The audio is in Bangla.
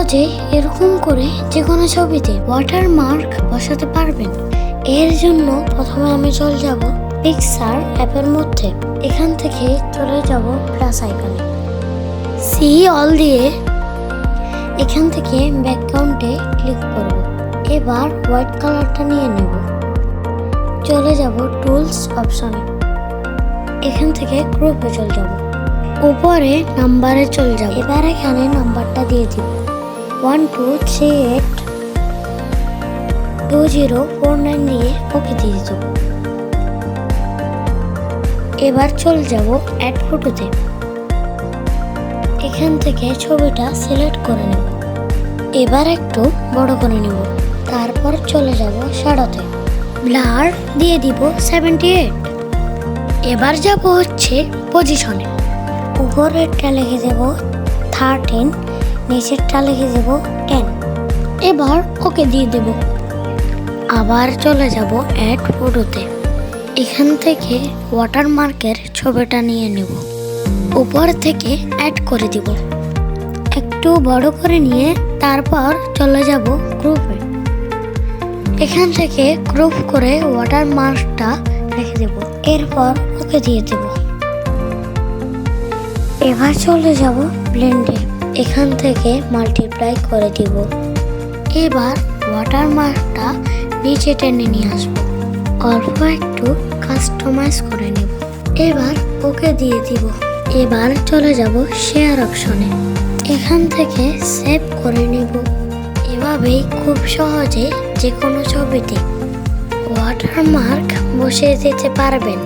সহজে এরকম করে যে কোনো ছবিতে ওয়াটারমার্ক বসাতে পারবেন। এর জন্য প্রথমে আমি চলে যাব পিক্সার অ্যাপের মধ্যে। এখান থেকে চলে যাব প্লাস আইকনে, সি অল দিয়ে এখান থেকে ব্যাকগ্রাউন্ডে ক্লিক করব। এবার হোয়াইট কালারটা নিয়ে নেব। চলে যাব টুলস অপশনে, এখান থেকে গ্রুপে চলে যাব। উপরে নাম্বারে চলে যাব। এবার এখানে নাম্বারটা দিয়ে দিব 12382049 দিয়ে ওকে দিয়ে দিব। এবার চলে যাব অ্যাড ফটোতে। এখান থেকে ছবিটা সিলেক্ট করে নেব। এবার একটু বড় করে নেব। তারপর চলে যাব শ্যাডোতে, ব্লার দিয়ে দিব 78। এবার যাব হচ্ছে পজিশনে। উপরেরটা লিখে দেব 13, নিচেরটা লিখে দেব 10। এবার ওকে দিয়ে দেব। আবার চলে যাব অ্যাড ফটোতে। এখান থেকে ওয়াটারমার্কের ছবিটা নিয়ে নেব। উপর থেকে অ্যাড করে দিব। একটু বড় করে নিয়ে তারপর চলে যাব গ্রুপে। এখান থেকে গ্রুপ করে ওয়াটারমার্কটা রেখে দেব। এরপর ওকে দিয়ে দেব। এবার চলে যাব ব্লেন্ডে। এখান থেকে মাল্টিপ্লাই করে দিব। এবার ওয়াটারমার্কটা নিচে টেনে নিয়ে আসবো। অল্প একটু কাস্টমাইজ করে নেব। এবার ওকে দিয়ে দিব। এবার চলে যাব শেয়ার অপশনে। এখান থেকে সেভ করে নেব। এভাবেই খুব সহজে যে কোনো ছবিতে ওয়াটারমার্ক বসিয়ে দিতে পারবেন।